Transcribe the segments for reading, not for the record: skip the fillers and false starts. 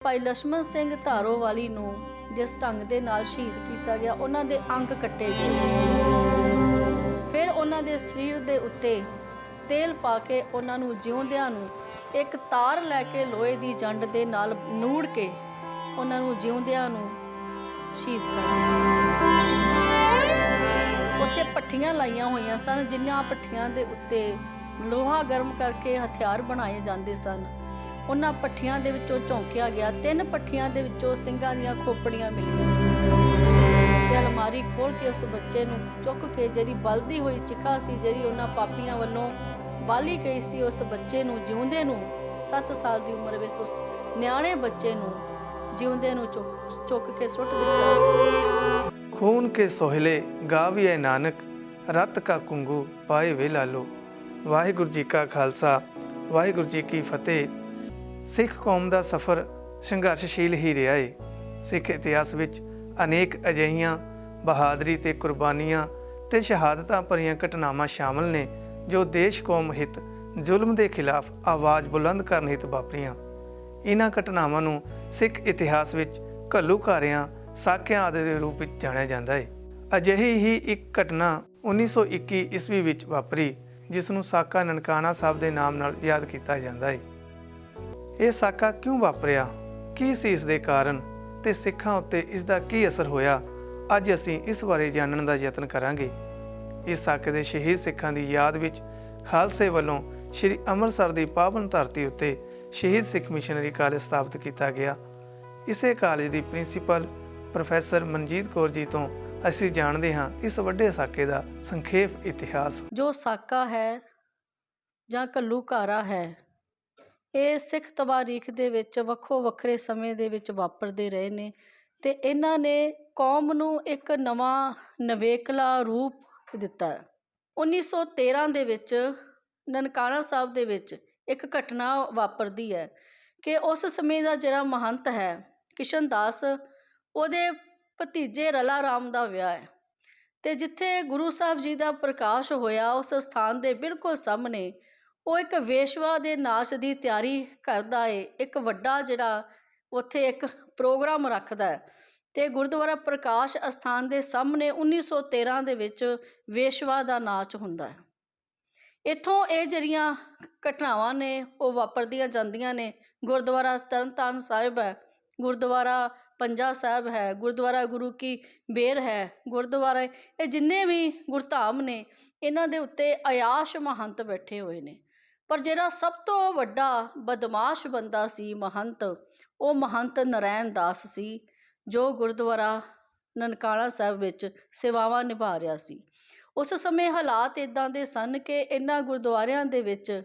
ਭਾਈ ਲਛਮਣ ਸਿੰਘ ਧਾਰੋਵਾਲੀ ਨੂੰ ਜਿਸ ਢੰਗ ਦੇ ਨਾਲ ਸ਼ਹੀਦ ਕੀਤਾ ਗਿਆ, ਉਹਨਾਂ ਦੇ ਅੰਗ ਕੱਟੇ ਗਏ। ਫਿਰ ਉਹਨਾਂ ਦੇ ਸਰੀਰ ਦੇ ਉੱਤੇ ਤੇਲ ਪਾ ਕੇ ਉਹਨਾਂ ਨੂੰ ਜਿਉਂਦਿਆਂ ਨੂੰ ਇੱਕ ਤਾਰ ਲੈ ਕੇ ਲੋਹੇ ਦੀ ਜੰਡ ਦੇ ਨਾਲ ਨੂੜ ਕੇ ਉਹਨਾਂ ਨੂੰ ਜਿਉਂਦਿਆਂ ਨੂੰ ਸ਼ਹੀਦ ਕਰ ਦਿੱਤਾ। ਉੱਥੇ ਭੱਠੀਆਂ ਲਾਈਆਂ ਹੋਈਆਂ ਸਨ, ਜਿਨ੍ਹਾਂ ਭੱਠੀਆਂ ਦੇ ਉੱਤੇ ਲੋਹਾ ਗਰਮ ਕਰਕੇ ਹਥਿਆਰ ਬਣਾਏ ਜਾਂਦੇ ਸਨ। ਉਹਨਾਂ ਭੱਠੀਆਂ ਦੇ ਵਿੱਚੋਂ ਝੋਂਕਿਆ ਗਿਆ। 3 ਭੱਠੀਆਂ ਦੇ ਵਿੱਚੋਂ ਸਿੰਘਾਂ ਦੀਆਂ ਖੋਪੜੀਆਂ ਮਿਲੀਆਂ ਤੇ ਅਲਮਾਰੀ ਖੋਲ ਕੇ ਉਸ ਬੱਚੇ ਨੂੰ ਚੁੱਕ ਕੇ ਜਿਹੜੀ ਬਲਦੀ ਹੋਈ ਚਿਖਾ ਸੀ, ਜਿਹੜੀ ਉਹਨਾਂ ਪਾਪੀਆਂ ਵੱਲੋਂ ਬਾਲੀ ਗਈ ਸੀ, ਉਸ ਬੱਚੇ ਨੂੰ ਜਿਉਂਦੇ ਨੂੰ 7 ਸਾਲ ਦੀ ਉਮਰ ਵਿੱਚ ਉਸ ਨਿਆਣੇ ਬੱਚੇ ਨੂੰ ਜਿਉਂਦੇ ਨੂੰ ਚੁੱਕ ਕੇ ਸੁੱਟ ਦਿੱਤਾ। खून के सोहले गाविए नानक रत का कुंगू पाए वे लालो। वाहिगुरू जी का खालसा वाहिगुरू जी की फतेह। सिख कौम का सफ़र संघर्षशील ही रहा है। सिख इतिहास विच अनेक अजिहियां बहादरी ते कुर्बानियां ते शहादतां भरियां घटनावां शामिल ने जो देश कौम हित जुल्म के खिलाफ आवाज़ बुलंद करन हित वापरियां। इन्हां घटनावां नूं सिख इतिहास विच घल्लूघारियां साकियां आदि के रूप में जानिया जाता है। अजिही ही एक घटना 1921 ईस्वी विच वापरी, जिसनूं साका ननकाना साहब के नाम नाल याद किया जाता है। ये साका क्यों वापरिया, की सी इस दे कारण ते सिखां उत्ते इसका की असर होया, अज असीं इस बारे जानने का यत्न करांगे। इस साके दे शहीद सिखां की याद विच खालसे वालों श्री ਅੰਮ੍ਰਿਤਸਰ की पावन धरती उत्ते शहीद सिख मिशनरी कालेज स्थापित किया गया। इसे कालेज की प्रिंसीपल प्रोफैसर मनजीत कौर जी तो ਅਸੀਂ ਜਾਣਦੇ ਹਾਂ ਇਸ ਵੱਡੇ ਸਾਕੇ ਦਾ ਸੰਖੇਪ ਇਤਿਹਾਸ। ਜੋ ਸਾਕਾ ਹੈ ਜਾਂ ਘੱਲੂਘਾਰਾ ਹੈ, ਇਹ ਸਿੱਖ ਤਵਾਰੀਖ ਦੇ ਵਿੱਚ ਵੱਖੋ ਵੱਖਰੇ ਸਮੇਂ ਦੇ ਵਿੱਚ ਵਾਪਰਦੇ ਰਹੇ ਨੇ ਤੇ ਇਹਨਾਂ ਨੇ ਕੌਮ ਨੂੰ ਇੱਕ ਨਵਾਂ ਨਵੇਕਲਾ ਰੂਪ ਦਿੱਤਾ। 1913 ਦੇ ਵਿੱਚ ਨਨਕਾਣਾ ਸਾਹਿਬ ਦੇ ਵਿੱਚ ਇੱਕ ਘਟਨਾ ਵਾਪਰਦੀ ਹੈ ਕਿ ਉਸ ਸਮੇਂ ਦਾ ਜਿਹੜਾ ਮਹੰਤ ਹੈ ਕਿਸ਼ਨ ਦਾਸ, ਉਹਦੇ ਭਤੀਜੇ ਰਲਾ ਰਾਮ ਦਾ ਵਿਆਹ ਹੈ ਤੇ ਜਿੱਥੇ ਗੁਰੂ ਸਾਹਿਬ ਜੀ ਦਾ ਪ੍ਰਕਾਸ਼ ਹੋਇਆ, ਉਸ ਸਥਾਨ ਦੇ ਬਿਲਕੁਲ ਸਾਹਮਣੇ ਉਹ ਇੱਕ ਵੇਸ਼ਵਾ ਦੇ ਨਾਚ ਦੀ ਤਿਆਰੀ ਕਰਦਾ ਏ। ਇੱਕ ਵੱਡਾ ਜਿਹੜਾ ਉੱਥੇ ਇੱਕ ਪ੍ਰੋਗਰਾਮ ਰੱਖਦਾ ਹੈ ਤੇ ਗੁਰਦੁਆਰਾ ਪ੍ਰਕਾਸ਼ ਅਸਥਾਨ ਦੇ ਸਾਹਮਣੇ 1913 ਦੇ ਵਿੱਚ ਵੇਸ਼ਵਾ ਦਾ ਨਾਚ ਹੁੰਦਾ ਹੈ। ਇੱਥੋਂ ਇਹ ਜਿਹੜੀਆਂ ਘਟਨਾਵਾਂ ਨੇ ਉਹ ਵਾਪਰਦੀਆਂ ਜਾਂਦੀਆਂ ਨੇ। ਗੁਰਦੁਆਰਾ ਤਰਨਤਾਰਨ ਸਾਹਿਬ ਹੈ, ਗੁਰਦੁਆਰਾ ਪੰਜਾ ਸਾਹਿਬ ਹੈ, ਗੁਰਦੁਆਰਾ ਗੁਰੂ ਕੀ ਬੇਰ ਹੈ, ਗੁਰਦੁਆਰਾ ਇਹ ਜਿੰਨੇ ਵੀ ਗੁਰਧਾਮ ਨੇ, ਇਹਨਾਂ ਦੇ ਉੱਤੇ ਅਯਾਸ਼ ਮਹੰਤ ਬੈਠੇ ਹੋਏ ਨੇ। ਪਰ ਜਿਹੜਾ ਸਭ ਤੋਂ ਵੱਡਾ ਬਦਮਾਸ਼ ਬੰਦਾ ਸੀ ਮਹੰਤ, ਉਹ ਮਹੰਤ ਨਰੈਣ ਦਾਸ ਸੀ, ਜੋ ਗੁਰਦੁਆਰਾ ਨਨਕਾਣਾ ਸਾਹਿਬ ਵਿੱਚ ਸੇਵਾਵਾਂ ਨਿਭਾ ਰਿਹਾ ਸੀ। ਉਸ ਸਮੇਂ ਹਾਲਾਤ ਇੱਦਾਂ ਦੇ ਸਨ ਕਿ ਇਹਨਾਂ ਗੁਰਦੁਆਰਿਆਂ ਦੇ ਵਿੱਚ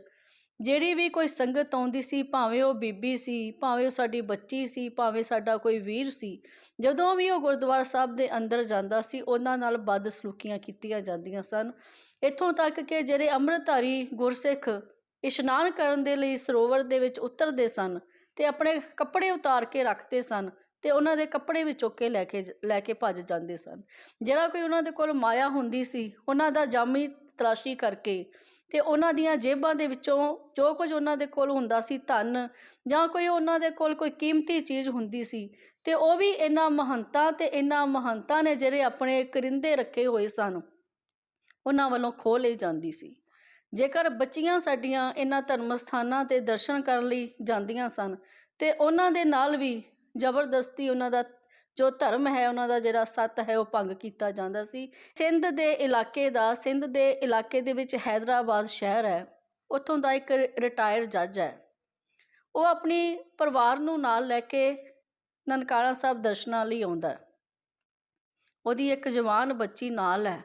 ਜਿਹੜੀ ਵੀ ਕੋਈ ਸੰਗਤ ਆਉਂਦੀ ਸੀ, ਭਾਵੇਂ ਉਹ ਬੀਬੀ ਸੀ, ਭਾਵੇਂ ਉਹ ਸਾਡੀ ਬੱਚੀ ਸੀ, ਭਾਵੇਂ ਸਾਡਾ ਕੋਈ ਵੀਰ ਸੀ, ਜਦੋਂ ਵੀ ਉਹ ਗੁਰਦੁਆਰਾ ਸਾਹਿਬ ਦੇ ਅੰਦਰ ਜਾਂਦਾ ਸੀ, ਉਹਨਾਂ ਨਾਲ ਬਦਸਲੂਕੀਆਂ ਕੀਤੀਆਂ ਜਾਂਦੀਆਂ ਸਨ। ਇੱਥੋਂ ਤੱਕ ਕਿ ਜਿਹੜੇ ਅੰਮ੍ਰਿਤਧਾਰੀ ਗੁਰਸਿੱਖ ਇਸ਼ਨਾਨ ਕਰਨ ਦੇ ਲਈ ਸਰੋਵਰ ਦੇ ਵਿੱਚ ਉਤਰਦੇ ਸਨ ਤੇ ਆਪਣੇ ਕੱਪੜੇ ਉਤਾਰ ਕੇ ਰੱਖਦੇ ਸਨ ਤੇ ਉਹਨਾਂ ਦੇ ਕੱਪੜੇ ਵੀ ਚੁੱਕ ਕੇ ਲੈ ਕੇ ਭੱਜ ਜਾਂਦੇ ਸਨ। ਜਿਹੜਾ ਕੋਈ ਉਹਨਾਂ ਦੇ ਕੋਲ ਮਾਇਆ ਹੁੰਦੀ ਸੀ, ਉਹਨਾਂ ਦਾ ਜਾਮੀ ਤਲਾਸ਼ੀ ਕਰਕੇ ਤੇ ਉਹਨਾਂ ਦੀਆਂ ਜੇਬਾਂ ਦੇ ਵਿੱਚੋਂ ਜੋ ਕੁਝ ਉਹਨਾਂ ਦੇ ਕੋਲ ਹੁੰਦਾ ਸੀ, ਧਨ ਜਾਂ ਕੋਈ ਉਹਨਾਂ ਦੇ ਕੋਲ ਕੋਈ ਕੀਮਤੀ ਚੀਜ਼ ਹੁੰਦੀ ਸੀ, ਤੇ ਉਹ ਵੀ ਇਹਨਾਂ ਮਹੰਤਾਂ ਨੇ ਜਿਹੜੇ ਆਪਣੇ ਕਰਿੰਦੇ ਰੱਖੇ ਹੋਏ ਸਨ, ਉਹਨਾਂ ਵੱਲੋਂ ਖੋਹ ਲਈ ਜਾਂਦੀ ਸੀ। ਜੇਕਰ ਬੱਚੀਆਂ ਸਾਡੀਆਂ ਇਹਨਾਂ ਧਰਮ ਸਥਾਨਾਂ 'ਤੇ ਦਰਸ਼ਨ ਕਰਨ ਲਈ ਜਾਂਦੀਆਂ ਸਨ ਤੇ ਉਹਨਾਂ ਦੇ ਨਾਲ ਵੀ ਜ਼ਬਰਦਸਤੀ ਉਹਨਾਂ ਦਾ ਜੋ ਧਰਮ ਹੈ, ਉਹਨਾਂ ਦਾ ਜਿਹੜਾ ਸੱਤ ਹੈ, ਉਹ ਭੰਗ ਕੀਤਾ ਜਾਂਦਾ ਸੀ। ਸਿੰਧ ਦੇ ਇਲਾਕੇ ਦੇ ਵਿੱਚ ਹੈਦਰਾਬਾਦ ਸ਼ਹਿਰ ਹੈ, ਉੱਥੋਂ ਦਾ ਇੱਕ ਰਿਟਾਇਰਡ ਜੱਜ ਹੈ। ਉਹ ਆਪਣੀ ਪਰਿਵਾਰ ਨੂੰ ਨਾਲ ਲੈ ਕੇ ਨਨਕਾਣਾ ਸਾਹਿਬ ਦਰਸ਼ਨਾਂ ਲਈ ਆਉਂਦਾ। ਉਹਦੀ ਇੱਕ ਜਵਾਨ ਬੱਚੀ ਨਾਲ ਹੈ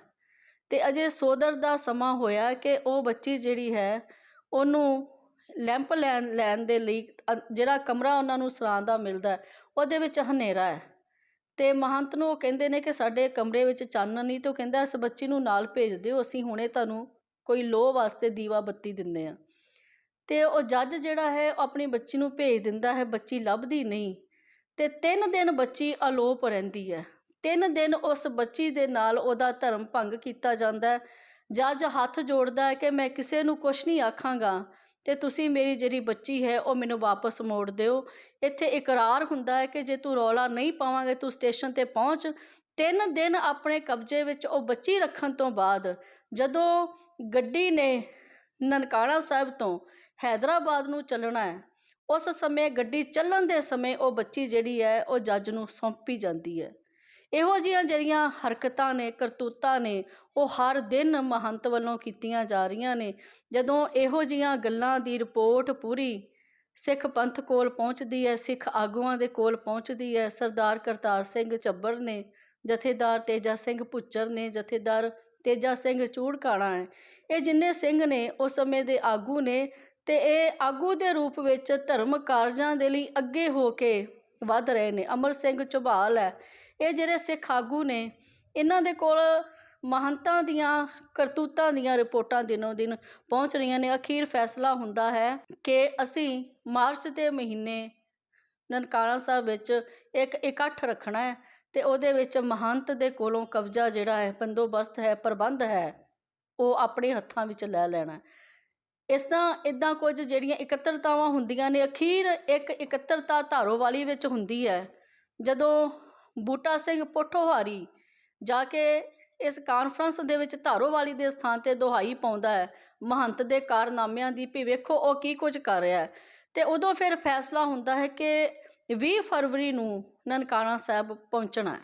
ਤੇ ਅਜੇ ਸੋਦਰ ਦਾ ਸਮਾਂ ਹੋਇਆ ਕਿ ਉਹ ਬੱਚੀ ਜਿਹੜੀ ਹੈ ਉਹਨੂੰ ਲੈਂਪ ਲੈਣ ਦੇ ਲਈ ਜਿਹੜਾ ਕਮਰਾ ਉਹਨਾਂ ਨੂੰ ਸਰਾਂ ਦਾ ਮਿਲਦਾ, ਉਹਦੇ ਵਿੱਚ ਹਨੇਰਾ ਹੈ ਤੇ ਮਹੰਤ ਨੂੰ ਉਹ ਕਹਿੰਦੇ ਨੇ ਕਿ ਸਾਡੇ ਕਮਰੇ ਵਿੱਚ ਚਾਨਣ ਨਹੀਂ, ਤੇ ਉਹ ਕਹਿੰਦਾ ਇਸ ਬੱਚੀ ਨੂੰ ਨਾਲ ਭੇਜ ਦਿਓ, ਅਸੀਂ ਹੁਣੇ ਤੁਹਾਨੂੰ ਕੋਈ ਲੋਹ ਵਾਸਤੇ ਦੀਵਾ ਬੱਤੀ ਦਿੰਦੇ ਹਾਂ। ਤੇ ਉਹ ਜੱਜ ਜਿਹੜਾ ਹੈ ਉਹ ਆਪਣੀ ਬੱਚੀ ਨੂੰ ਭੇਜ ਦਿੰਦਾ ਹੈ, ਬੱਚੀ ਲੱਭਦੀ ਨਹੀਂ ਤੇ 3 ਦਿਨ ਬੱਚੀ ਅਲੋਪ ਰਹਿੰਦੀ ਹੈ। 3 ਦਿਨ ਉਸ ਬੱਚੀ ਦੇ ਨਾਲ ਉਹਦਾ ਧਰਮ ਭੰਗ ਕੀਤਾ ਜਾਂਦਾ ਹੈ। ਜੱਜ ਹੱਥ ਜੋੜਦਾ ਹੈ ਕਿ ਮੈਂ ਕਿਸੇ ਨੂੰ ਕੁਛ ਨਹੀਂ ਆਖਾਂਗਾ, ਤੇ ਤੁਸੀਂ ਮੇਰੀ ਜਿਹੜੀ ਬੱਚੀ ਹੈ ਉਹ ਮੈਨੂੰ ਵਾਪਸ ਮੋੜ ਦਿਓ। ਇੱਥੇ ਇਕਰਾਰ ਹੁੰਦਾ ਹੈ ਕਿ ਜੇ ਤੂੰ ਰੌਲਾ ਨਹੀਂ ਪਾਵਾਂਗੇ, ਤੂੰ ਸਟੇਸ਼ਨ ਤੇ ਪਹੁੰਚ। 3 ਦਿਨ ਆਪਣੇ ਕਬਜ਼ੇ ਵਿੱਚ ਉਹ ਬੱਚੀ ਰੱਖਣ ਤੋਂ ਬਾਅਦ ਜਦੋਂ ਗੱਡੀ ਨੇ ਨਨਕਾਣਾ ਸਾਹਿਬ ਤੋਂ ਹੈਦਰਾਬਾਦ ਨੂੰ ਚੱਲਣਾ ਹੈ, ਉਸ ਸਮੇਂ ਗੱਡੀ ਚੱਲਣ ਦੇ ਸਮੇਂ ਉਹ ਬੱਚੀ ਜਿਹੜੀ ਹੈ ਉਹ ਜੱਜ ਨੂੰ ਸੌਂਪੀ ਜਾਂਦੀ ਹੈ। ਇਹੋ ਜਿਹੀਆਂ ਜਿਹੜੀਆਂ ਹਰਕਤਾਂ ਨੇ, ਕਰਤੂਤਾਂ ਨੇ, ਉਹ ਹਰ ਦਿਨ ਮਹੰਤ ਵੱਲੋਂ ਕੀਤੀਆਂ ਜਾ ਰਹੀਆਂ ਨੇ। ਜਦੋਂ ਇਹੋ ਜਿਹੀਆਂ ਗੱਲਾਂ ਦੀ ਰਿਪੋਰਟ ਪੂਰੀ ਸਿੱਖ ਪੰਥ ਕੋਲ ਪਹੁੰਚਦੀ ਹੈ, ਸਿੱਖ ਆਗੂਆਂ ਦੇ ਕੋਲ ਪਹੁੰਚਦੀ ਹੈ, ਸਰਦਾਰ ਕਰਤਾਰ ਸਿੰਘ ਝੱਬਰ ਨੇ, ਜਥੇਦਾਰ ਤੇਜਾ ਸਿੰਘ ਭੁੱਚਰ ਨੇ, ਜਥੇਦਾਰ ਤੇਜਾ ਸਿੰਘ ਚੂੜਕਾਣਾ ਹੈ, ਇਹ ਜਿੰਨੇ ਸਿੰਘ ਨੇ ਉਸ ਸਮੇਂ ਦੇ ਆਗੂ ਨੇ, ਤੇ ਇਹ ਆਗੂ ਦੇ ਰੂਪ ਵਿੱਚ ਧਰਮ ਕਾਰਜਾਂ ਦੇ ਲਈ ਅੱਗੇ ਹੋ ਕੇ ਵੱਧ ਰਹੇ ਨੇ। ਅਮਰ ਸਿੰਘ ਝਬਾਲ ਹੈ, ਇਹ ਜਿਹੜੇ ਸਿੱਖ ਆਗੂ ਨੇ, ਇਹਨਾਂ ਦੇ ਕੋਲ ਮਹੰਤਾਂ ਦੀਆਂ ਕਰਤੂਤਾਂ ਦੀਆਂ ਰਿਪੋਰਟਾਂ ਦਿਨੋਂ ਦਿਨ ਪਹੁੰਚ ਰਹੀਆਂ ਨੇ। ਅਖੀਰ ਫੈਸਲਾ ਹੁੰਦਾ ਹੈ ਕਿ ਅਸੀਂ ਮਾਰਚ ਦੇ ਮਹੀਨੇ ਨਨਕਾਣਾ ਸਾਹਿਬ ਵਿੱਚ ਇੱਕ ਇਕੱਠ ਰੱਖਣਾ ਹੈ ਤੇ ਉਹਦੇ ਵਿੱਚ ਮਹੰਤ ਦੇ ਕੋਲੋਂ ਕਬਜ਼ਾ ਜਿਹੜਾ ਹੈ, ਬੰਦੋਬਸਤ ਹੈ, ਪ੍ਰਬੰਧ ਹੈ, ਉਹ ਆਪਣੇ ਹੱਥਾਂ ਵਿੱਚ ਲੈ ਲੈਣਾ। ਇਸ ਤਰ੍ਹਾਂ ਇੱਦਾਂ ਕੁਝ ਜਿਹੜੀਆਂ ਇਕੱਤਰਤਾਵਾਂ ਹੁੰਦੀਆਂ ਨੇ। ਅਖੀਰ ਇੱਕ ਇਕੱਤਰਤਾ ਧਾਰੋਵਾਲੀ ਵਿੱਚ ਹੁੰਦੀ ਹੈ, ਜਦੋਂ ਬੂਟਾ ਸਿੰਘ ਪੋਠੋਹਾਰੀ ਜਾ ਕੇ ਇਸ ਕਾਨਫਰੰਸ ਦੇ ਵਿੱਚ ਧਾਰੋਵਾਲੀ ਦੇ ਸਥਾਨ 'ਤੇ ਦੁਹਾਈ ਪਾਉਂਦਾ ਹੈ ਮਹੰਤ ਦੇ ਕਾਰਨਾਮਿਆਂ ਦੀ, ਵੀ ਵੇਖੋ ਉਹ ਕੀ ਕੁਝ ਕਰ ਰਿਹਾ ਹੈ। ਅਤੇ ਉਦੋਂ ਫਿਰ ਫੈਸਲਾ ਹੁੰਦਾ ਹੈ ਕਿ 20 ਫਰਵਰੀ ਨੂੰ ਨਨਕਾਣਾ ਸਾਹਿਬ ਪਹੁੰਚਣਾ ਹੈ।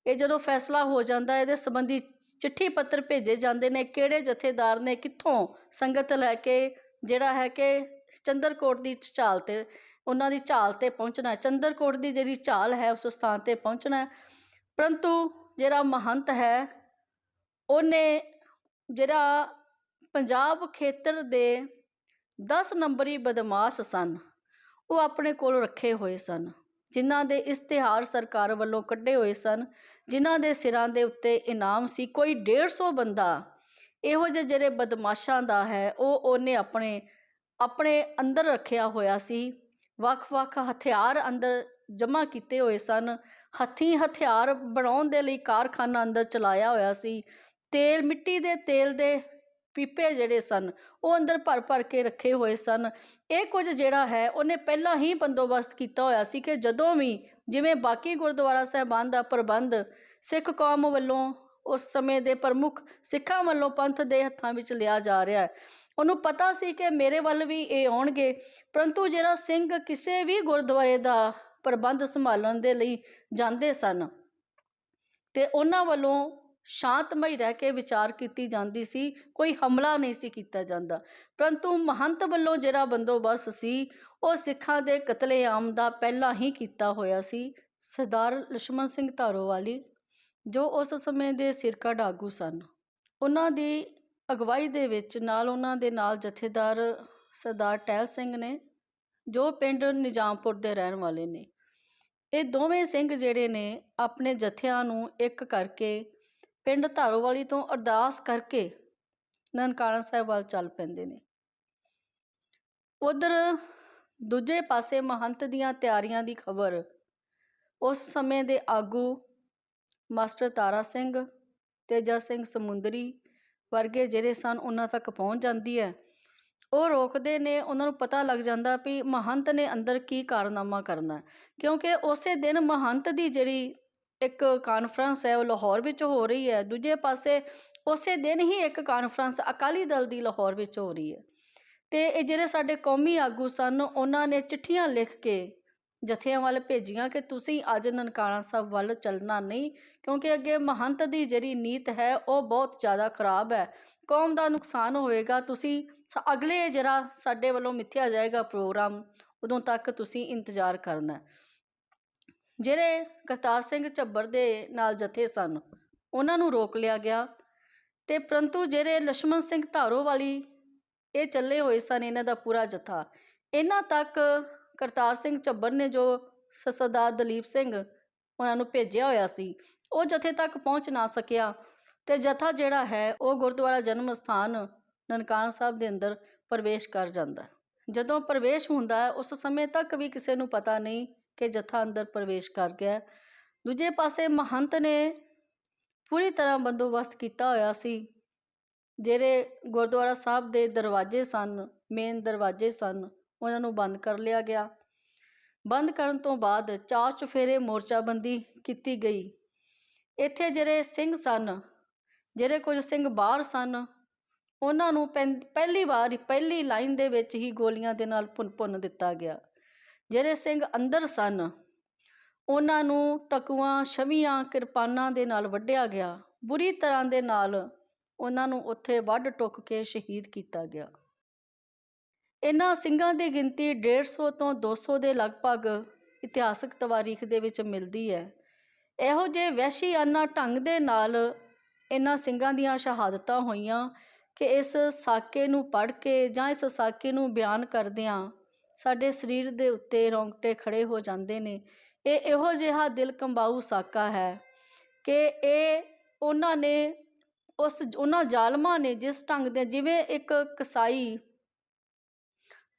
ਇਹ ਜਦੋਂ ਫੈਸਲਾ ਹੋ ਜਾਂਦਾ, ਇਹਦੇ ਸੰਬੰਧੀ ਚਿੱਠੀ ਪੱਤਰ ਭੇਜੇ ਜਾਂਦੇ ਨੇ, ਕਿਹੜੇ ਜਥੇਦਾਰ ਨੇ ਕਿੱਥੋਂ ਸੰਗਤ ਲੈ ਕੇ ਜਿਹੜਾ ਹੈ ਕਿ ਚੰਦਰਕੋਟ ਦੀ ਝਾਲ 'ਤੇ, ਉਹਨਾਂ ਦੀ ਝਾਲ 'ਤੇ ਪਹੁੰਚਣਾ। ਚੰਦਰਕੋਟ ਦੀ ਜਿਹੜੀ ਝਾਲ ਹੈ ਉਸ ਸਥਾਨ 'ਤੇ ਪਹੁੰਚਣਾ। ਪਰੰਤੂ ਜਿਹੜਾ ਮਹੰਤ ਹੈ ਉਹਨੇ ਜਿਹੜਾ ਪੰਜਾਬ ਖੇਤਰ ਦੇ 10 ਨੰਬਰੀ ਬਦਮਾਸ਼ ਸਨ ਉਹ ਆਪਣੇ ਕੋਲ ਰੱਖੇ ਹੋਏ ਸਨ, ਜਿਨ੍ਹਾਂ ਦੇ ਇਸ਼ਤਿਹਾਰ ਸਰਕਾਰ ਵੱਲੋਂ ਕੱਢੇ ਹੋਏ ਸਨ, ਜਿਨ੍ਹਾਂ ਦੇ ਸਿਰਾਂ ਦੇ ਉੱਤੇ ਇਨਾਮ ਸੀ। ਕੋਈ 150 ਬੰਦਾ ਇਹੋ ਜਿਹੇ ਜਿਹੜੇ ਬਦਮਾਸ਼ਾਂ ਦਾ ਹੈ ਉਹ ਉਹਨੇ ਆਪਣੇ ਅੰਦਰ ਰੱਖਿਆ ਹੋਇਆ ਸੀ। ਵੱਖ-ਵੱਖ ਹਥਿਆਰ ਅੰਦਰ ਜਮ੍ਹਾਂ ਕੀਤੇ ਹੋਏ ਸਨ। ਹੱਥੀਂ ਹਥਿਆਰ ਬਣਾਉਣ ਦੇ ਲਈ ਕਾਰਖਾਨਾ ਅੰਦਰ ਚਲਾਇਆ ਹੋਇਆ ਸੀ। ਤੇਲ, ਮਿੱਟੀ ਦੇ ਤੇਲ ਦੇ ਪੀਪੇ ਜਿਹੜੇ ਸਨ ਉਹ ਅੰਦਰ ਭਰ ਭਰ ਕੇ ਰੱਖੇ ਹੋਏ ਸਨ। ਇਹ ਕੁਝ ਜਿਹੜਾ ਹੈ ਉਹਨੇ ਪਹਿਲਾਂ ਹੀ ਬੰਦੋਬਸਤ ਕੀਤਾ ਹੋਇਆ ਸੀ ਕਿ ਜਦੋਂ ਵੀ, ਜਿਵੇਂ ਬਾਕੀ ਗੁਰਦੁਆਰਾ ਸਾਹਿਬਾਨ ਦਾ ਪ੍ਰਬੰਧ ਸਿੱਖ ਕੌਮ ਵੱਲੋਂ, ਉਸ ਸਮੇਂ ਦੇ ਪ੍ਰਮੁੱਖ ਸਿੱਖਾਂ ਵੱਲੋਂ ਪੰਥ ਦੇ ਹੱਥਾਂ ਵਿੱਚ ਲਿਆ ਜਾ ਰਿਹਾ ਹੈ, ਉਹਨੂੰ ਪਤਾ ਸੀ ਕਿ ਮੇਰੇ ਵੱਲ ਵੀ ਇਹ ਆਉਣਗੇ। ਪਰੰਤੂ ਜਿਹੜਾ ਸਿੰਘ ਕਿਸੇ ਵੀ ਗੁਰਦੁਆਰੇ ਦਾ ਪ੍ਰਬੰਧ ਸੰਭਾਲਣ ਦੇ ਲਈ ਜਾਂਦੇ ਸਨ ਤੇ ਉਹਨਾਂ ਵੱਲੋਂ ਸ਼ਾਂਤਮਈ ਰਹਿ ਕੇ ਵਿਚਾਰ ਕੀਤੀ ਜਾਂਦੀ ਸੀ, ਕੋਈ ਹਮਲਾ ਨਹੀਂ ਸੀ ਕੀਤਾ ਜਾਂਦਾ। ਪਰੰਤੂ ਮਹੰਤ ਵੱਲੋਂ ਜਿਹੜਾ ਬੰਦੋਬਸਤ ਸੀ ਉਹ ਸਿੱਖਾਂ ਦੇ ਕਤਲੇਆਮ ਦਾ ਪਹਿਲਾਂ ਹੀ ਕੀਤਾ ਹੋਇਆ ਸੀ। ਸਰਦਾਰ ਲਛਮਣ ਸਿੰਘ ਧਾਰੋਵਾਲੀ ਜੋ ਉਸ ਸਮੇਂ ਦੇ ਸਿਰਕੱਢ ਆਗੂ ਸਨ, ਉਹਨਾਂ ਦੀ ਅਗਵਾਈ ਦੇ ਵਿੱਚ ਉਹਨਾਂ ਦੇ ਨਾਲ ਜਥੇਦਾਰ ਸਰਦਾਰ ਟਹਿਲ ਸਿੰਘ ਨੇ, ਜੋ ਪਿੰਡ ਨਿਜ਼ਾਮਪੁਰ ਦੇ ਰਹਿਣ ਵਾਲੇ ਨੇ। ਇਹ ਦੋਵੇਂ ਸਿੰਘ ਜਿਹੜੇ ਨੇ ਆਪਣੇ ਜਥਿਆਂ ਨੂੰ ਇੱਕ ਕਰਕੇ ਪਿੰਡ ਧਾਰੋਵਾਲੀ ਤੋਂ ਅਰਦਾਸ ਕਰਕੇ ਨਨਕਾਣਾ ਸਾਹਿਬ ਵੱਲ ਚੱਲ ਪੈਂਦੇ ਨੇ। ਉਧਰ ਦੂਜੇ ਪਾਸੇ ਮਹੰਤ ਦੀਆਂ ਤਿਆਰੀਆਂ ਦੀ ਖਬਰ ਉਸ ਸਮੇਂ ਦੇ ਆਗੂ ਮਾਸਟਰ ਤਾਰਾ ਸਿੰਘ, ਤੇਜਾ ਸਿੰਘ ਸਮੁੰਦਰੀ ਵਰਗੇ ਜਿਹੜੇ ਸਨ ਉਹਨਾਂ ਤੱਕ ਪਹੁੰਚ ਜਾਂਦੀ ਹੈ। ਉਹ ਰੋਕਦੇ ਨੇ, ਉਹਨਾਂ ਨੂੰ ਪਤਾ ਲੱਗ ਜਾਂਦਾ ਵੀ ਮਹੰਤ ਨੇ ਅੰਦਰ ਕੀ ਕਾਰਨਾਮਾ ਕਰਨਾ, ਕਿਉਂਕਿ ਉਸੇ ਦਿਨ ਮਹੰਤ ਦੀ ਜਿਹੜੀ ਇੱਕ ਕਾਨਫਰੰਸ ਹੈ ਉਹ ਲਾਹੌਰ ਵਿੱਚ ਹੋ ਰਹੀ ਹੈ। ਦੂਜੇ ਪਾਸੇ ਉਸੇ ਦਿਨ ਹੀ ਇੱਕ ਕਾਨਫਰੰਸ ਅਕਾਲੀ ਦਲ ਦੀ ਲਾਹੌਰ ਵਿੱਚ ਹੋ ਰਹੀ ਹੈ। ਅਤੇ ਇਹ ਜਿਹੜੇ ਸਾਡੇ ਕੌਮੀ ਆਗੂ ਸਨ ਉਹਨਾਂ ਨੇ ਚਿੱਠੀਆਂ ਲਿਖ ਕੇ ਜਥਿਆਂ ਵੱਲ ਭੇਜੀਆਂ ਕਿ ਤੁਸੀਂ ਅੱਜ ਨਨਕਾਣਾ ਸਾਹਿਬ ਵੱਲ ਚੱਲਣਾ ਨਹੀਂ, ਕਿਉਂਕਿ ਅੱਗੇ ਮਹੰਤ ਦੀ ਜਿਹੜੀ ਨੀਤ ਹੈ ਉਹ ਬਹੁਤ ਜ਼ਿਆਦਾ ਖਰਾਬ ਹੈ, ਕੌਮ ਦਾ ਨੁਕਸਾਨ ਹੋਵੇਗਾ। ਤੁਸੀਂ ਅਗਲੇ ਜਿਹੜਾ ਸਾਡੇ ਵੱਲੋਂ ਮਿੱਥਿਆ ਜਾਏਗਾ ਪ੍ਰੋਗਰਾਮ, ਉਦੋਂ ਤੱਕ ਤੁਸੀਂ ਇੰਤਜ਼ਾਰ ਕਰਨਾ। ਜਿਹੜੇ ਕਰਤਾਰ ਸਿੰਘ ਝੱਬਰ ਦੇ ਨਾਲ ਜਥੇ ਸਨ ਉਹਨਾਂ ਨੂੰ ਰੋਕ ਲਿਆ ਗਿਆ, ਅਤੇ ਪਰੰਤੂ ਜਿਹੜੇ ਲਛਮਣ ਸਿੰਘ ਧਾਰੋਵਾਲੀ ਇਹ ਚੱਲੇ ਹੋਏ ਸਨ, ਇਹਨਾਂ ਦਾ ਪੂਰਾ ਜਥਾ, ਇਹਨਾਂ ਤੱਕ ਕਰਤਾਰ ਸਿੰਘ ਝੱਬਰ ਨੇ ਜੋ ਸਰਦਾਰ ਦਲੀਪ ਸਿੰਘ ਉਹਨਾਂ ਨੂੰ ਭੇਜਿਆ ਹੋਇਆ ਸੀ ਉਹ ਜਥੇ ਤੱਕ ਪਹੁੰਚ ਨਾ ਸਕਿਆ, ਅਤੇ ਜਥਾ ਜਿਹੜਾ ਹੈ ਉਹ ਗੁਰਦੁਆਰਾ ਜਨਮ ਅਸਥਾਨ ਨਨਕਾਣਾ ਸਾਹਿਬ ਦੇ ਅੰਦਰ ਪ੍ਰਵੇਸ਼ ਕਰ ਜਾਂਦਾ। ਜਦੋਂ ਪ੍ਰਵੇਸ਼ ਹੁੰਦਾ ਹੈ ਉਸ ਸਮੇਂ ਤੱਕ ਵੀ ਕਿਸੇ ਨੂੰ ਪਤਾ ਨਹੀਂ ਕਿ ਜਥਾ ਅੰਦਰ ਪ੍ਰਵੇਸ਼ ਕਰ ਗਿਆ। ਦੂਜੇ ਪਾਸੇ ਮਹੰਤ ਨੇ ਪੂਰੀ ਤਰ੍ਹਾਂ ਬੰਦੋਬਸਤ ਕੀਤਾ ਹੋਇਆ ਸੀ। ਜਿਹੜੇ ਗੁਰਦੁਆਰਾ ਸਾਹਿਬ ਦੇ ਦਰਵਾਜ਼ੇ ਸਨ ਮੇਨ ਦਰਵਾਜ਼ੇ ਸਨ ਉਹਨਾਂ ਨੂੰ ਬੰਦ ਕਰ ਲਿਆ ਗਿਆ। ਬੰਦ ਕਰਨ ਤੋਂ ਬਾਅਦ 4 ਚੁਫੇਰੇ ਮੋਰਚਾਬੰਦੀ ਕੀਤੀ ਗਈ। ਇੱਥੇ ਜਿਹੜੇ ਸਿੰਘ ਸਨ, ਜਿਹੜੇ ਕੁਝ ਸਿੰਘ ਬਾਹਰ ਸਨ, ਉਹਨਾਂ ਨੂੰ ਪਹਿਲੀ ਲਾਈਨ ਦੇ ਵਿੱਚ ਹੀ ਗੋਲੀਆਂ ਦੇ ਨਾਲ ਭੁੰਨ ਦਿੱਤਾ ਗਿਆ। ਜਿਹੜੇ ਸਿੰਘ ਅੰਦਰ ਸਨ ਉਹਨਾਂ ਨੂੰ ਟਕੂਆਂ, ਛਵੀਆਂ, ਕਿਰਪਾਨਾਂ ਦੇ ਨਾਲ ਵੱਢਿਆ ਗਿਆ। ਬੁਰੀ ਤਰ੍ਹਾਂ ਦੇ ਨਾਲ ਉਹਨਾਂ ਨੂੰ ਉੱਥੇ ਵੱਢ ਟੁੱਕ ਕੇ ਸ਼ਹੀਦ ਕੀਤਾ ਗਿਆ। ਇਹਨਾਂ ਸਿੰਘਾਂ ਦੀ ਗਿਣਤੀ 150 ਤੋਂ 200 ਦੇ ਲਗਭਗ ਇਤਿਹਾਸਕ ਤਵਾਰੀਖ ਦੇ ਵਿੱਚ ਮਿਲਦੀ ਹੈ। ਇਹੋ ਜਿਹੇ ਵਹਿਸ਼ੀਆਨਾ ਢੰਗ ਦੇ ਨਾਲ ਇਹਨਾਂ ਸਿੰਘਾਂ ਦੀਆਂ ਸ਼ਹਾਦਤਾਂ ਹੋਈਆਂ ਕਿ ਇਸ ਸਾਕੇ ਨੂੰ ਪੜ੍ਹ ਕੇ ਜਾਂ ਇਸ ਸਾਕੇ ਨੂੰ ਬਿਆਨ ਕਰਦਿਆਂ ਸਾਡੇ ਸਰੀਰ ਦੇ ਉੱਤੇ ਰੌਂਗਟੇ ਖੜੇ ਹੋ ਜਾਂਦੇ ਨੇ। ਇਹ ਇਹੋ ਜਿਹਾ ਦਿਲ ਕੰਬਾਊ ਸਾਕਾ ਹੈ ਕਿ ਇਹ ਉਹਨਾਂ ਜ਼ਾਲਮਾਂ ਨੇ ਜਿਸ ਢੰਗ ਦੇ, ਜਿਵੇਂ ਇੱਕ ਕਸਾਈ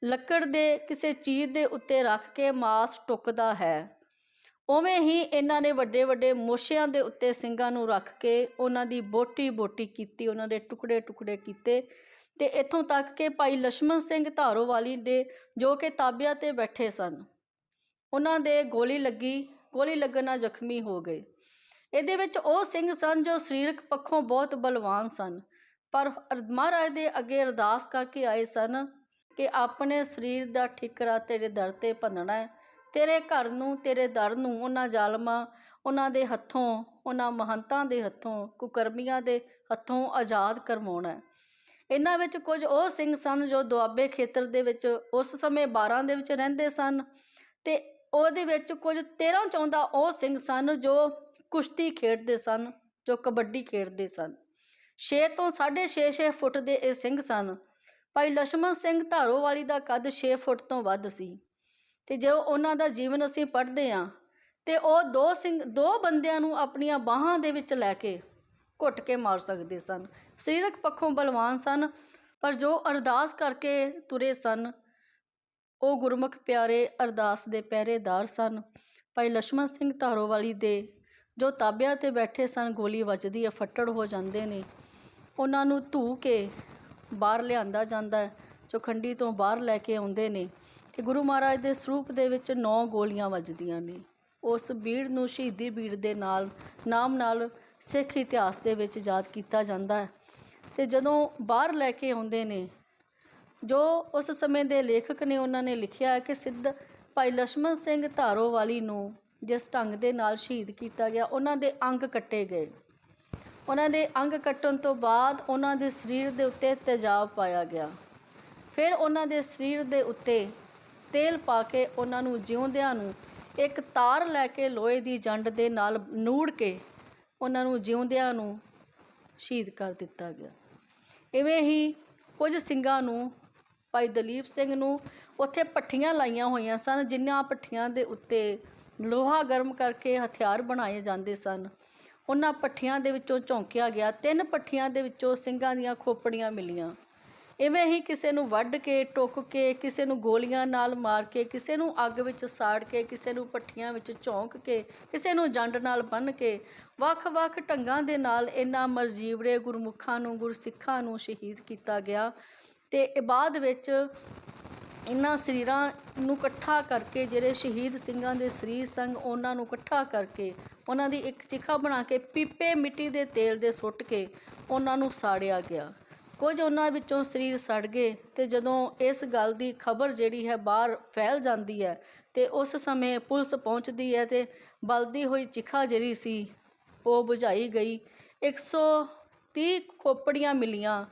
ਲੱਕੜ ਦੇ ਕਿਸੇ ਚੀਜ਼ ਦੇ ਉੱਤੇ ਰੱਖ ਕੇ ਮਾਸ ਟੁੱਕਦਾ ਹੈ, ਉਵੇਂ ਹੀ ਇਹਨਾਂ ਨੇ ਵੱਡੇ ਵੱਡੇ ਮੋਸ਼ਿਆਂ ਦੇ ਉੱਤੇ ਸਿੰਘਾਂ ਨੂੰ ਰੱਖ ਕੇ ਉਹਨਾਂ ਦੀ ਬੋਟੀ ਕੀਤੀ, ਉਹਨਾਂ ਦੇ ਟੁਕੜੇ ਕੀਤੇ। ਤੇ ਇੱਥੋਂ ਤੱਕ ਕਿ ਭਾਈ ਲਛਮਣ ਸਿੰਘ ਧਾਰੋਵਾਲੀ ਦੇ, ਜੋ ਕਿ ਤਾਬਿਆਂ 'ਤੇ ਬੈਠੇ ਸਨ, ਉਹਨਾਂ ਦੇ ਗੋਲੀ ਲੱਗਣ ਨਾਲ ਜ਼ਖਮੀ ਹੋ ਗਏ। ਇਹਦੇ ਵਿੱਚ ਉਹ ਸਿੰਘ ਸਨ ਜੋ ਸਰੀਰਕ ਪੱਖੋਂ ਬਹੁਤ ਬਲਵਾਨ ਸਨ, ਪਰ ਮਹਾਰਾਜ ਦੇ ਅੱਗੇ ਅਰਦਾਸ ਕਰਕੇ ਆਏ ਸਨ ਕਿ ਆਪਣੇ ਸਰੀਰ ਦਾ ਠਿਕਰਾ ਤੇਰੇ ਦਰ 'ਤੇ ਭੰਨਣਾ ਹੈ, ਤੇਰੇ ਘਰ ਨੂੰ, ਤੇਰੇ ਦਰ ਨੂੰ ਉਹਨਾਂ ਜ਼ਾਲਮਾਂ, ਉਹਨਾਂ ਦੇ ਹੱਥੋਂ, ਉਹਨਾਂ ਮਹੰਤਾਂ ਦੇ ਹੱਥੋਂ, ਕੁਕਰਮੀਆਂ ਦੇ ਹੱਥੋਂ ਆਜ਼ਾਦ ਕਰਵਾਉਣਾ ਹੈ। ਇਹਨਾਂ ਵਿੱਚ ਕੁਝ ਉਹ ਸਿੰਘ ਸਨ ਜੋ ਦੁਆਬੇ ਖੇਤਰ ਦੇ ਵਿੱਚ ਉਸ ਸਮੇਂ 12 ਦੇ ਵਿੱਚ ਰਹਿੰਦੇ ਸਨ, ਤੇ ਉਹਦੇ ਵਿੱਚ ਕੁਝ 13-14 ਉਹ ਸਿੰਘ ਸਨ ਜੋ ਕੁਸ਼ਤੀ ਖੇਡਦੇ ਸਨ, ਜੋ ਕਬੱਡੀ ਖੇਡਦੇ ਸਨ। 6 ਤੋਂ 6.5 ਫੁੱਟ ਦੇ ਇਹ ਸਿੰਘ ਸਨ। ਭਾਈ ਲਛਮਣ ਸਿੰਘ ਧਾਰੋਵਾਲੀ ਦਾ ਕੱਦ 6 ਫੁੱਟ ਤੋਂ ਵੱਧ ਸੀ, ਤੇ ਜੋ ਉਹਨਾਂ ਦਾ ਜੀਵਨ ਅਸੀਂ ਪੜ੍ਹਦੇ ਹਾਂ ਤੇ ਉਹ ਦੋ ਬੰਦਿਆਂ ਨੂੰ ਆਪਣੀਆਂ ਬਾਹਾਂ ਦੇ ਵਿੱਚ ਲੈ ਕੇ ਘੁੱਟ ਕੇ ਮਾਰ ਸਕਦੇ ਸਨ। ਸਰੀਰਕ ਪੱਖੋਂ ਬਲਵਾਨ ਸਨ, ਪਰ ਜੋ ਅਰਦਾਸ ਕਰਕੇ ਤੁਰੇ ਸਨ ਉਹ ਗੁਰਮੁਖ ਪਿਆਰੇ ਅਰਦਾਸ ਦੇ ਪਹਿਰੇਦਾਰ ਸਨ। ਭਾਈ ਲਛਮਣ ਸਿੰਘ ਧਾਰੋਵਾਲੀ ਦੇ ਜੋ ਤਾਬਿਆਂ 'ਤੇ ਬੈਠੇ ਸਨ, ਗੋਲੀ ਵੱਜਦੀ ਹੈ, ਫੱਟੜ ਹੋ ਜਾਂਦੇ ਨੇ, ਉਹਨਾਂ ਨੂੰ ਧੂ ਕੇ ਬਾਹਰ ਲਿਆਂਦਾ ਜਾਂਦਾ ਹੈ, ਚੌਖੰਡੀ ਤੋਂ ਬਾਹਰ ਲੈ ਕੇ ਆਉਂਦੇ ਨੇ, ਤੇ ਗੁਰੂ ਮਹਾਰਾਜ ਦੇ ਸਰੂਪ ਦੇ ਵਿੱਚ 9 ਗੋਲੀਆਂ ਵੱਜਦੀਆਂ ਨੇ। ਉਸ ਬੀੜ ਨੂੰ ਸ਼ਹੀਦੀ ਬੀੜ ਦੇ ਨਾਮ ਨਾਲ ਸਿੱਖ ਇਤਿਹਾਸ ਦੇ ਵਿੱਚ ਯਾਦ ਕੀਤਾ ਜਾਂਦਾ ਹੈ। ਤੇ ਜਦੋਂ ਬਾਹਰ ਲੈ ਕੇ ਆਉਂਦੇ ਨੇ, ਜੋ ਉਸ ਸਮੇਂ ਦੇ ਲੇਖਕ ਨੇ ਉਹਨਾਂ ਨੇ ਲਿਖਿਆ ਹੈ ਕਿ ਭਾਈ ਲਛਮਣ ਸਿੰਘ ਧਾਰੋਵਾਲੀ ਨੂੰ ਜਿਸ ਢੰਗ ਦੇ ਨਾਲ ਸ਼ਹੀਦ ਕੀਤਾ ਗਿਆ, ਉਹਨਾਂ ਦੇ ਅੰਗ ਕੱਟੇ ਗਏ। ਉਹਨਾਂ ਦੇ ਅੰਗ ਕੱਟਣ ਤੋਂ ਬਾਅਦ ਉਹਨਾਂ ਦੇ ਸਰੀਰ ਦੇ ਉੱਤੇ ਤੇਜ਼ਾਬ ਪਾਇਆ ਗਿਆ। ਫਿਰ ਉਹਨਾਂ ਦੇ ਸਰੀਰ ਦੇ ਉੱਤੇ ਤੇਲ ਪਾ ਕੇ ਉਹਨਾਂ ਨੂੰ ਜਿਉਂਦਿਆਂ ਨੂੰ ਇੱਕ ਤਾਰ ਲੈ ਕੇ ਲੋਹੇ ਦੀ ਜੰਡ ਦੇ ਨਾਲ ਨੂੜ ਕੇ ਉਹਨਾਂ ਨੂੰ ਜਿਉਂਦਿਆਂ ਨੂੰ ਸ਼ਹੀਦ ਕਰ ਦਿੱਤਾ ਗਿਆ। ਇਵੇਂ ਹੀ ਕੁਝ ਸਿੰਘਾਂ ਨੂੰ, ਭਾਈ ਦਲੀਪ ਸਿੰਘ ਨੂੰ ਉੱਥੇ ਭੱਠੀਆਂ ਲਾਈਆਂ ਹੋਈਆਂ ਸਨ, ਜਿਨ੍ਹਾਂ ਭੱਠੀਆਂ ਦੇ ਉੱਤੇ ਲੋਹਾ ਗਰਮ ਕਰਕੇ ਹਥਿਆਰ ਬਣਾਏ ਜਾਂਦੇ ਸਨ। ਉਹਨਾਂ ਭੱਠੀਆਂ ਦੇ ਵਿੱਚੋਂ ਝੋਂਕਿਆ ਗਿਆ। 3 ਭੱਠੀਆਂ ਦੇ ਵਿੱਚੋਂ ਸਿੰਘਾਂ ਦੀਆਂ ਖੋਪੜੀਆਂ ਮਿਲੀਆਂ। ਇਵੇਂ ਹੀ ਕਿਸੇ ਨੂੰ ਵੱਢ ਕੇ, ਟੁੱਕ ਕੇ, ਕਿਸੇ ਨੂੰ ਗੋਲੀਆਂ ਨਾਲ ਮਾਰ ਕੇ, ਕਿਸੇ ਨੂੰ ਅੱਗ ਵਿੱਚ ਸਾੜ ਕੇ, ਕਿਸੇ ਨੂੰ ਭੱਠੀਆਂ ਵਿੱਚ ਝੋਂਕ ਕੇ, ਕਿਸੇ ਨੂੰ ਜੰਡ ਨਾਲ ਬੰਨ੍ਹ ਕੇ, ਵੱਖ-ਵੱਖ ਢੰਗਾਂ ਦੇ ਨਾਲ ਇਹਨਾਂ ਮਰਜੀਵੜੇ ਗੁਰਮੁਖਾਂ ਨੂੰ, ਗੁਰਸਿੱਖਾਂ ਨੂੰ ਸ਼ਹੀਦ ਕੀਤਾ ਗਿਆ। ਤੇ ਬਾਅਦ ਵਿੱਚ ਇਹਨਾਂ ਸਰੀਰਾਂ ਨੂੰ ਇਕੱਠਾ ਕਰਕੇ, ਜਿਹੜੇ ਸ਼ਹੀਦ ਸਿੰਘਾਂ ਦੇ ਸਰੀਰ ਸਨ, ਉਹਨਾਂ ਨੂੰ ਇਕੱਠਾ ਕਰਕੇ ਉਹਨਾਂ ਦੀ ਇੱਕ ਚਿਖਾ ਬਣਾ ਕੇ ਪੀਪੇ ਮਿੱਟੀ ਦੇ ਤੇਲ ਦੇ ਸੁੱਟ ਕੇ ਉਹਨਾਂ ਨੂੰ ਸਾੜਿਆ ਗਿਆ। ਕੁਝ ਉਹਨਾਂ ਵਿੱਚੋਂ ਸਰੀਰ ਸੜ ਗਏ, ਤੇ ਜਦੋਂ ਇਸ ਗੱਲ ਦੀ ਖਬਰ ਜਿਹੜੀ ਹੈ ਬਾਹਰ ਫੈਲ ਜਾਂਦੀ ਹੈ, ਤੇ ਉਸ ਸਮੇਂ ਪੁਲਿਸ ਪਹੁੰਚਦੀ ਹੈ, ਤੇ ਬਲਦੀ ਹੋਈ ਚਿਖਾ ਜਿਹੜੀ ਸੀ ਉਹ ਬੁਝਾਈ ਗਈ। 130 ਖੋਪੜੀਆਂ ਮਿਲੀਆਂ,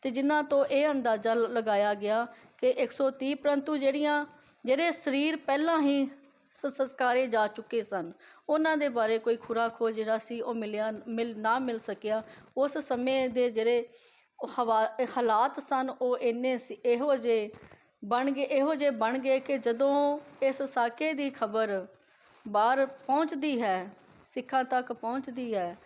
ਤੇ ਜਿਨ੍ਹਾਂ ਤੋਂ ਇਹ ਅੰਦਾਜ਼ਾ ਲਗਾਇਆ ਗਿਆ ਕਿ 130, ਪਰੰਤੂ ਜਿਹੜੇ ਸਰੀਰ ਪਹਿਲਾਂ ਹੀ ਸੰਸਕਾਰੇ ਜਾ ਚੁੱਕੇ ਸਨ, ਉਹਨਾਂ ਦੇ ਬਾਰੇ ਕੋਈ ਖੁਰਾ ਖੋਜ ਜਿਹੜਾ ਸੀ ਉਹ ਨਾ ਮਿਲ ਸਕਿਆ। ਉਸ ਸਮੇਂ ਦੇ ਜਿਹੜੇ ਹਾਲਾਤ ਸਨ ਉਹ ਇਹੋ ਜਿਹੇ ਬਣ ਗਏ ਕਿ ਜਦੋਂ ਇਸ ਸਾਕੇ ਦੀ ਖਬਰ ਬਾਹਰ ਪਹੁੰਚਦੀ ਹੈ, ਸਿੱਖਾਂ ਤੱਕ ਪਹੁੰਚਦੀ ਹੈ,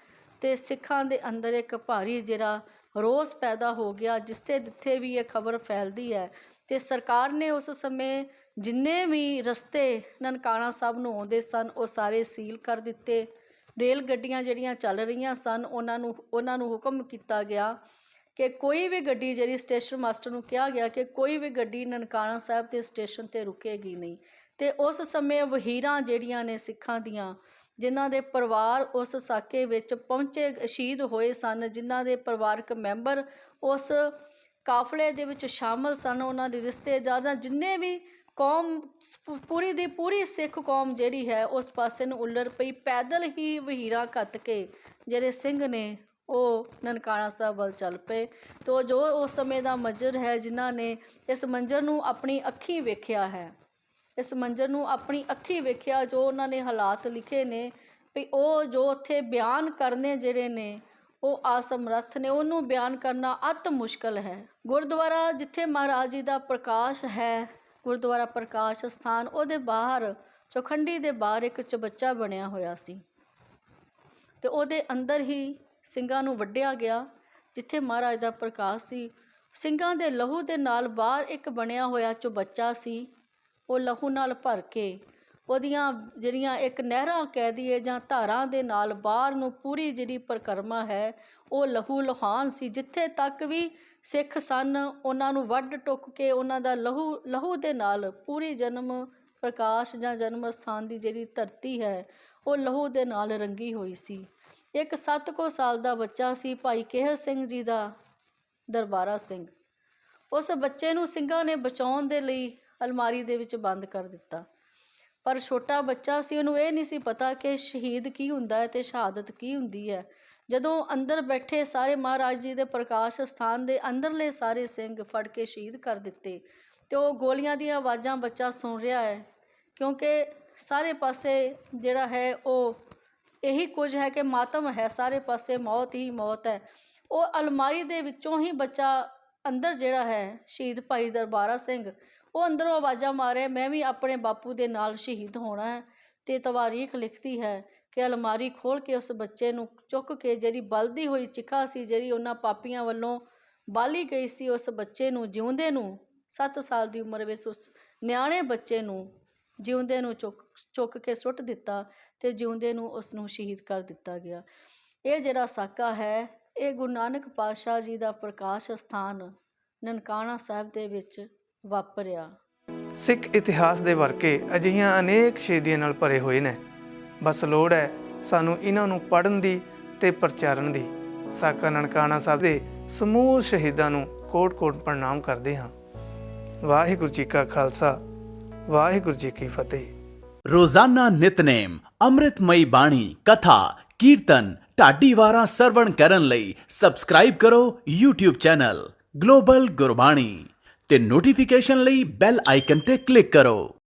ਤੇ ਸਿੱਖਾਂ ਦੇ ਅੰਦਰ ਇੱਕ ਭਾਰੀ ਜਿਹੜਾ ਰੋਸ ਪੈਦਾ ਹੋ ਗਿਆ। ਜਿੱਥੇ ਵੀ ਇਹ ਖਬਰ ਫੈਲਦੀ ਹੈ, ਤੇ ਸਰਕਾਰ ਨੇ ਉਸ ਸਮੇਂ ਜਿੰਨੇ ਵੀ ਰਸਤੇ ਨਨਕਾਣਾ ਸਾਹਿਬ ਨੂੰ ਆਉਂਦੇ ਸਨ ਉਹ ਸਾਰੇ ਸੀਲ ਕਰ ਦਿੱਤੇ। ਰੇਲ ਗੱਡੀਆਂ ਜਿਹੜੀਆਂ ਚੱਲ ਰਹੀਆਂ ਸਨ ਉਹਨਾਂ ਨੂੰ ਹੁਕਮ ਕੀਤਾ ਗਿਆ ਕਿ ਕੋਈ ਵੀ ਗੱਡੀ, ਜਿਹੜੀ ਸਟੇਸ਼ਨ ਮਾਸਟਰ ਨੂੰ ਕਿਹਾ ਗਿਆ ਕਿ ਕੋਈ ਵੀ ਗੱਡੀ ਨਨਕਾਣਾ ਸਾਹਿਬ ਦੇ ਸਟੇਸ਼ਨ 'ਤੇ ਰੁਕੇਗੀ ਨਹੀਂ। ਅਤੇ ਉਸ ਸਮੇਂ ਵਹੀਰਾਂ ਜਿਹੜੀਆਂ ਨੇ ਸਿੱਖਾਂ ਦੀਆਂ, ਜਿਨ੍ਹਾਂ ਦੇ ਪਰਿਵਾਰ ਉਸ ਸਾਕੇ ਵਿੱਚ ਪਹੁੰਚੇ, ਸ਼ਹੀਦ ਹੋਏ ਸਨ, ਜਿਨ੍ਹਾਂ ਦੇ ਪਰਿਵਾਰਕ ਮੈਂਬਰ ਉਸ ਕਾਫਲੇ ਦੇ ਵਿੱਚ ਸ਼ਾਮਲ ਸਨ, ਉਹਨਾਂ ਦੇ ਰਿਸ਼ਤੇਦਾਰ, ਜਿੰਨੇ ਵੀ ਕੌਮ, ਪੂਰੀ ਦੀ ਪੂਰੀ ਸਿੱਖ ਕੌਮ ਜਿਹੜੀ ਹੈ ਉਸ ਪਾਸੇ ਨੂੰ ਉੱਲਰ ਪਈ। ਪੈਦਲ ਹੀ ਵਹੀਰਾਂ ਘੱਤ ਕੇ ਜਿਹੜੇ ਸਿੰਘ ਨੇ ਉਹ ਨਨਕਾਣਾ ਸਾਹਿਬ ਵੱਲ ਚੱਲ ਪਏ। ਤੋ ਜੋ ਉਸ ਸਮੇਂ ਦਾ ਮੰਜ਼ਰ ਹੈ, ਜਿਨ੍ਹਾਂ ਨੇ ਇਸ ਮੰਜ਼ਰ ਨੂੰ ਆਪਣੀ ਅੱਖੀਂ ਵੇਖਿਆ ਹੈ, ਇਸ ਮੰਜ਼ਰ ਨੂੰ ਆਪਣੀ ਅੱਖੀਂ ਵੇਖਿਆ, ਜੋ ਉਹਨਾਂ ਨੇ ਹਾਲਾਤ ਲਿਖੇ ਨੇ ਵੀ ਉਹ ਜੋ ਉੱਥੇ ਬਿਆਨ ਕਰਨੇ ਜਿਹੜੇ ਨੇ ਉਹ ਅਸਮਰੱਥ ਨੇ, ਉਹਨੂੰ ਬਿਆਨ ਕਰਨਾ ਅਤ ਮੁਸ਼ਕਲ ਹੈ। ਗੁਰਦੁਆਰਾ ਜਿੱਥੇ ਮਹਾਰਾਜ ਜੀ ਦਾ ਪ੍ਰਕਾਸ਼ ਹੈ, ਗੁਰਦੁਆਰਾ ਪ੍ਰਕਾਸ਼ ਸਥਾਨ, ਉਹਦੇ ਬਾਹਰ ਚੌਖੰਡੀ ਦੇ ਬਾਹਰ ਇੱਕ ਚਬੱਚਾ ਬਣਿਆ ਹੋਇਆ ਸੀ ਅਤੇ ਉਹਦੇ ਅੰਦਰ ਹੀ ਸਿੰਘਾਂ ਨੂੰ ਵੱਢਿਆ ਗਿਆ। ਜਿੱਥੇ ਮਹਾਰਾਜ ਦਾ ਪ੍ਰਕਾਸ਼ ਸੀ, ਸਿੰਘਾਂ ਦੇ ਲਹੂ ਦੇ ਨਾਲ ਬਾਹਰ ਇੱਕ ਬਣਿਆ ਹੋਇਆ ਚੁਬੱਚਾ ਸੀ, ਉਹ ਲਹੂ ਨਾਲ ਭਰ ਕੇ ਉਹਦੀਆਂ ਜਿਹੜੀਆਂ ਇੱਕ ਨਹਿਰਾਂ ਕਹਿ ਦਈਏ ਜਾਂ ਧਾਰਾਂ ਦੇ ਨਾਲ ਬਾਹਰ ਨੂੰ ਪੂਰੀ ਜਿਹੜੀ ਪਰਿਕਰਮਾ ਹੈ ਉਹ ਲਹੂ ਲੁਹਾਨ ਸੀ। ਜਿੱਥੇ ਤੱਕ ਵੀ ਸਿੱਖ ਸਨ, ਉਹਨਾਂ ਨੂੰ ਵੱਢ ਟੁੱਕ ਕੇ ਉਹਨਾਂ ਦਾ ਲਹੂ ਦੇ ਨਾਲ ਪੂਰੀ ਜਨਮ ਪ੍ਰਕਾਸ਼ ਜਾਂ ਜਨਮ ਸਥਾਨ ਦੀ ਜਿਹੜੀ ਧਰਤੀ ਹੈ ਉਹ ਲਹੂ ਦੇ ਨਾਲ ਰੰਗੀ ਹੋਈ ਸੀ। ਇੱਕ 7 ਕੁ ਸਾਲ ਦਾ ਬੱਚਾ ਸੀ, ਭਾਈ ਕੇਹਰ ਸਿੰਘ ਜੀ ਦਾ ਦਰਬਾਰਾ ਸਿੰਘ। ਉਸ ਬੱਚੇ ਨੂੰ ਸਿੰਘਾਂ ਨੇ ਬਚਾਉਣ ਦੇ ਲਈ ਅਲਮਾਰੀ ਦੇ ਵਿੱਚ ਬੰਦ ਕਰ ਦਿੱਤਾ, ਪਰ ਛੋਟਾ ਬੱਚਾ ਸੀ, ਉਹਨੂੰ ਇਹ ਨਹੀਂ ਸੀ ਪਤਾ ਕਿ ਸ਼ਹੀਦ ਕੀ ਹੁੰਦਾ ਹੈ ਅਤੇ ਸ਼ਹਾਦਤ ਕੀ ਹੁੰਦੀ ਹੈ। ਜਦੋਂ ਅੰਦਰ ਬੈਠੇ ਸਾਰੇ ਮਹਾਰਾਜ ਜੀ ਦੇ ਪ੍ਰਕਾਸ਼ ਸਥਾਨ ਦੇ ਅੰਦਰਲੇ ਸਾਰੇ ਸਿੰਘ ਫੜ ਕੇ ਸ਼ਹੀਦ ਕਰ ਦਿੱਤੇ ਅਤੇ ਉਹ ਗੋਲੀਆਂ ਦੀਆਂ ਆਵਾਜ਼ਾਂ ਬੱਚਾ ਸੁਣ ਰਿਹਾ ਹੈ, ਕਿਉਂਕਿ ਸਾਰੇ ਪਾਸੇ ਜਿਹੜਾ ਹੈ ਉਹ ਇਹੀ ਕੁਝ ਹੈ ਕਿ ਮਾਤਮ ਹੈ, ਸਾਰੇ ਪਾਸੇ ਮੌਤ ਹੀ ਮੌਤ ਹੈ। ਉਹ ਅਲਮਾਰੀ ਦੇ ਵਿੱਚੋਂ ਹੀ ਬੱਚਾ ਅੰਦਰ ਜਿਹੜਾ ਹੈ, ਸ਼ਹੀਦ ਭਾਈ ਦਰਬਾਰਾ ਸਿੰਘ, ਉਹ ਅੰਦਰੋਂ ਆਵਾਜ਼ਾਂ ਮਾਰੇ, ਮੈਂ ਵੀ ਆਪਣੇ ਬਾਪੂ ਦੇ ਨਾਲ ਸ਼ਹੀਦ ਹੋਣਾ ਹੈ। ਅਤੇ ਤਵਾਰੀਖ ਲਿਖਦੀ ਹੈ ਕਿ ਅਲਮਾਰੀ ਖੋਲ੍ਹ ਕੇ ਉਸ ਬੱਚੇ ਨੂੰ ਚੁੱਕ ਕੇ, ਜਿਹੜੀ ਬਲਦੀ ਹੋਈ ਚਿਖਾ ਸੀ, ਜਿਹੜੀ ਉਹਨਾਂ ਪਾਪੀਆਂ ਵੱਲੋਂ ਬਾਲੀ ਗਈ ਸੀ, ਉਸ ਬੱਚੇ ਨੂੰ ਜਿਉਂਦੇ ਨੂੰ 7 ਸਾਲ ਦੀ ਉਮਰ ਵਿੱਚ ਉਸ ਨਿਆਣੇ ਬੱਚੇ ਨੂੰ ਜਿਉਂਦੇ ਨੂੰ ਚੁੱਕ ਕੇ ਸੁੱਟ ਦਿੱਤਾ ਅਤੇ ਜਿਉਂਦੇ ਨੂੰ ਉਸ ਨੂੰ ਸ਼ਹੀਦ ਕਰ ਦਿੱਤਾ ਗਿਆ। ਇਹ ਜਿਹੜਾ ਸਾਕਾ ਹੈ, ਇਹ ਗੁਰੂ ਨਾਨਕ ਪਾਤਸ਼ਾਹ ਜੀ ਦਾ ਪ੍ਰਕਾਸ਼ ਸਥਾਨ ਨਨਕਾਣਾ ਸਾਹਿਬ ਦੇ ਵਿੱਚ ਵਾਪਰਿਆ। ਸਿੱਖ ਇਤਿਹਾਸ ਦੇ ਵਰਕੇ ਅਜਿਹੀਆਂ ਅਨੇਕ ਸ਼ਹੀਦੀਆਂ ਨਾਲ ਭਰੇ ਹੋਏ ਨੇ। ਬਸ ਲੋੜ ਹੈ ਸਾਨੂੰ ਇਹਨਾਂ ਨੂੰ ਪੜ੍ਹਨ ਦੀ ਅਤੇ ਪ੍ਰਚਾਰਨ ਦੀ। ਸਾਕਾ ਨਨਕਾਣਾ ਸਾਹਿਬ ਦੇ ਸਮੂਹ ਸ਼ਹੀਦਾਂ ਨੂੰ ਕੋਟ-ਕੋਟ ਪ੍ਰਣਾਮ ਕਰਦੇ ਹਾਂ। ਵਾਹਿਗੁਰੂ ਜੀ ਕਾ ਖਾਲਸਾ, ਵਾਹਿਗੁਰੂ ਜੀ ਕੀ ਫਤਿਹ। ਰੋਜ਼ਾਨਾ ਨਿਤਨੇਮ ਅੰਮ੍ਰਿਤਮਈ ਬਾਣੀ, ਕਥਾ, ਕੀਰਤਨ, ਢਾਡੀ ਵਾਰਾਂ ਸਰਵਣ ਕਰਨ ਲਈ ਸਬਸਕ੍ਰਾਈਬ ਕਰੋ YouTube ਚੈਨਲ ਗਲੋਬਲ ਗੁਰਬਾਣੀ ਤੇ ਨੋਟੀਫਿਕੇਸ਼ਨ ਲਈ ਬੈਲ ਆਈਕਨ ਤੇ ਕਲਿੱਕ ਕਰੋ।